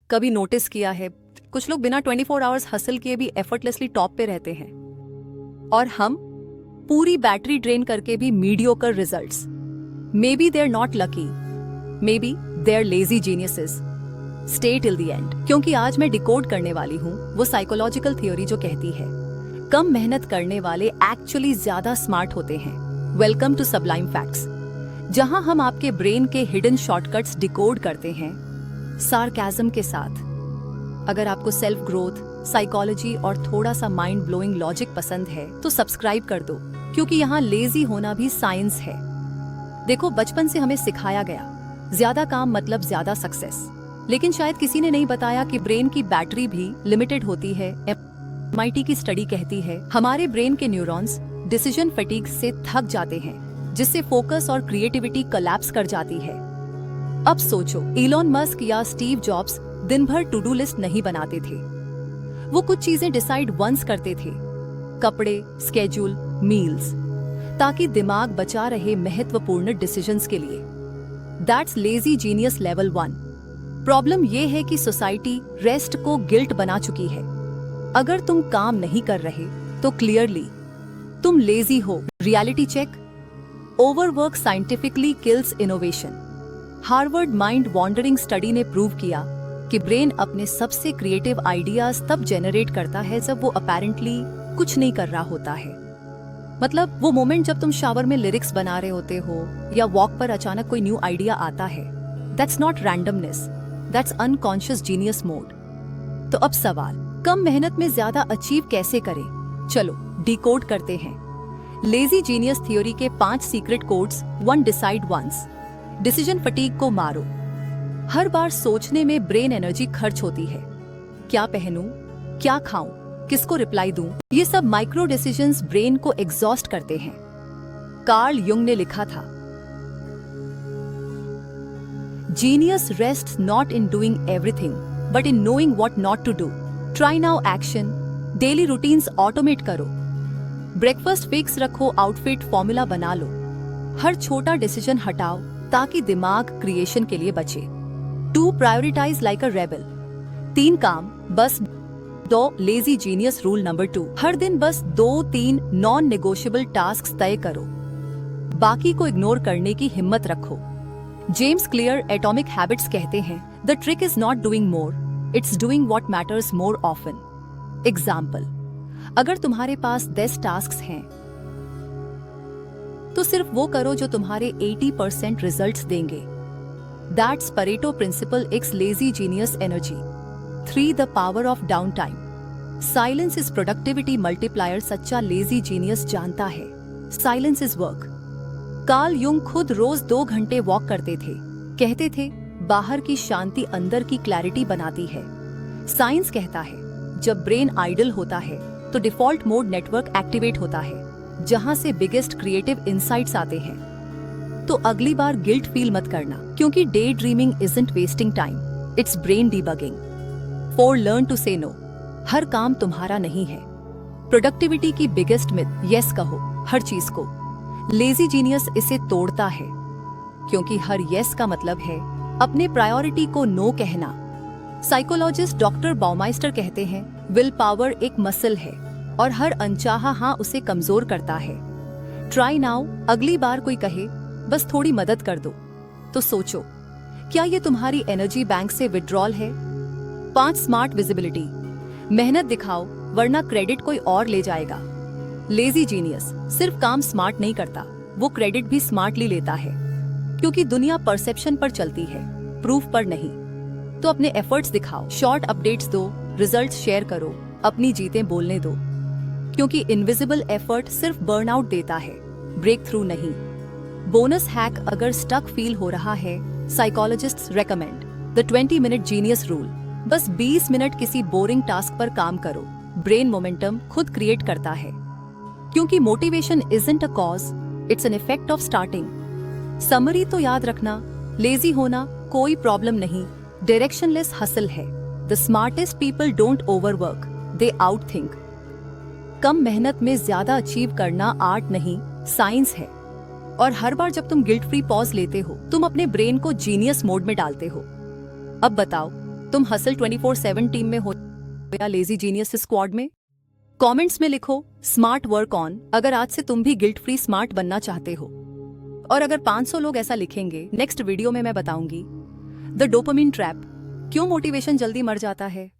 कभी नोटिस किया है, कुछ लोग बिना 24 आवर्स हसल किए भी एफर्टलेसली टॉप पे रहते हैं, और हम पूरी बैटरी ड्रेन करके भी mediocre results. Maybe they are not lucky, maybe they are lazy geniuses. Stay till the end, क्योंकि आज मैं डिकोड करने वाली हूँ वो साइकोलॉजिकल थ्योरी जो कहती है कम मेहनत करने वाले एक्चुअली ज्यादा स्मार्ट होते हैं। वेलकम टू सबलाइम फैक्ट्स, जहां हम आपके ब्रेन के हिडन शॉर्टकट्स डिकोड करते हैं सार्काज्म के साथ। अगर आपको सेल्फ ग्रोथ, साइकोलॉजी और थोड़ा सा माइंड ब्लोइंग लॉजिक पसंद है तो सब्सक्राइब कर दो, क्योंकि यहाँ लेजी होना भी साइंस है। देखो, बचपन से हमें सिखाया गया ज्यादा काम मतलब ज्यादा सक्सेस, लेकिन शायद किसी ने नहीं बताया कि ब्रेन की बैटरी भी लिमिटेड होती है। MIT की स्टडी कहती है हमारे ब्रेन के न्यूरॉन्स डिसीजन फटीग से थक जाते हैं, जिससे फोकस और क्रिएटिविटी कोलैप्स कर जाती है। अब सोचो, इलॉन मस्क या स्टीव जॉब्स दिन भर टू डू लिस्ट नहीं बनाते थे, वो कुछ चीजें डिसाइड वंस करते थे, कपड़े, स्केड्यूल, मील्स, ताकि दिमाग बचा रहे महत्वपूर्ण डिसीजंस के लिए। That's lazy genius level 1। Problem ये है कि सोसाइटी रेस्ट को गिल्ट बना चुकी है। अगर तुम काम नहीं कर रहे तो क्लियरली तुम लेजी हो। Reality check, overwork scientifically kills innovation. Harvard mind wandering study ने प्रूव किया कि ब्रेन अपने सबसे क्रिएटिव आइडियाज तब जेनरेट करता है जब वो अपेरेंटली कुछ नहीं कर रहा होता है। मतलब वो मोमेंट जब तुम शावर में लिरिक्स बना रहे होते हो या वॉक पर अचानक कोई न्यू आइडिया आता है। That's not randomness, that's unconscious genius mode. तो अब सवाल, कम मेहनत में ज्यादा अचीव कैसे करें? चलो डिकोड करते हैं। लेजी जीनियस थ्योरी के 5 secret codes. 1. Decide once. Decision fatigue को मारो। हर बार सोचने में ब्रेन एनर्जी खर्च होती है। क्या पहनूं, क्या खाऊं, किसको रिप्लाई दूं, ये सब माइक्रो डिसीजंस ब्रेन को एग्जॉस्ट करते हैं। कार्ल युंग ने लिखा था, genius rest not in doing everything but in knowing what not to do. Try now action. Daily routines automate करो। ब्रेकफास्ट फिक्स रखो, आउटफिट फॉर्मूला बना लो। हर छोटा डिसीजन हटाओ ताकि दिमाग क्रिएशन के लिए बचे। 2. Prioritise like a rebel. 3 काम बस 2। Lazy genius rule number 2। हर दिन बस 2-3 नॉन नेगोशिएबल टास्क तय करो, बाकी को इग्नोर करने की हिम्मत रखो। जेम्स क्लियर एटॉमिक हैबिट्स कहते हैं, the trick is not doing more, it's doing what matters more often. Example, अगर तुम्हारे पास 10 टास्क्स हैं तो सिर्फ वो करो जो तुम्हारे 80% रिजल्ट्स देंगे। That's Pareto principle X lazy genius energy. 3. The power of down time. Silence is productivity multiplier. सच्चा लेजी जीनियस जानता है silence is work. Carl Jung खुद रोज 2 घंटे वॉक करते थे। कहते थे बाहर की शांति अंदर की क्लैरिटी बनाती है। साइंस कहता है जब ब्रेन आइडल होता है तो डिफॉल्ट मोड नेटवर्क एक्टिवेट होता है, जहां से बिगेस्ट क्रिएटिव इंसाइट्स आते हैं। तो अगली बार गिल्ट फील मत करना, क्योंकि daydreaming isn't wasting time, it's brain debugging. 4. Learn to say no. हर काम तुम्हारा नहीं है। प्रोडक्टिविटी की बिगेस्ट मिथ, यस कहो हर चीज को। लेजी जीनियस इसे तोड़ता है, क्योंकि हर यस का मतलब है अपने प्रायोरिटी को नो कहना। साइकोलॉजिस्ट डॉक्टर बाउमाइस्टर कहते हैं विल पावर एक मसल है और हर अनचाहा हाँ उसे कमजोर करता है। Try now. अगली बार कोई कहे बस थोड़ी मदद कर दो तो सोचो, क्या ये तुम्हारी एनर्जी बैंक से विड्रॉल है? 5. Smart visibility. मेहनत दिखाओ वरना क्रेडिट कोई और ले जाएगा। लेजी जीनियस सिर्फ काम स्मार्ट नहीं करता, वो क्रेडिट भी स्मार्टली लेता है, क्योंकि दुनिया परसेप्शन पर चलती है, प्रूफ पर नहीं। तो अपने एफर्ट्स दिखाओ, शॉर्ट अपडेट्स दो, रिजल्ट्स शेयर करो, अपनी जीतें बोलने दो, क्योंकि इनविजिबल एफर्ट सिर्फ बर्नआउट देता है, ब्रेक थ्रू नहीं। बोनस हैक, अगर स्टक फील हो रहा है, साइकोलॉजिस्ट्स रेकमेंड द 20-मिनट जीनियस रूल। बस 20 मिनट किसी बोरिंग टास्क पर काम करो, ब्रेन मोमेंटम खुद क्रिएट करता है, क्योंकि motivation isn't a cause, it's an effect of starting. Summary तो याद रखना, लेजी होना कोई प्रॉब्लम नहीं, डायरेक्शनलेस हसल है। The smartest people don't overwork, they outthink. कम मेहनत में ज्यादा अचीव करना आर्ट नहीं, साइंस है। और हर बार जब तुम गिल्ट फ्री पॉज लेते हो, तुम अपने ब्रेन को जीनियस मोड में डालते हो। अब बताओ, तुम हसल 24/7 टीम में हो या लेजी जीनियस स्क्वाड में? कमेंट्स में लिखो स्मार्ट वर्क ऑन अगर आज से तुम भी गिल्ट फ्री स्मार्ट बनना चाहते हो। और अगर 500 लोग ऐसा लिखेंगे, नेक्स्ट वीडियो में मैं बताऊंगी द डोपामिन ट्रैप, क्यों मोटिवेशन जल्दी मर जाता है।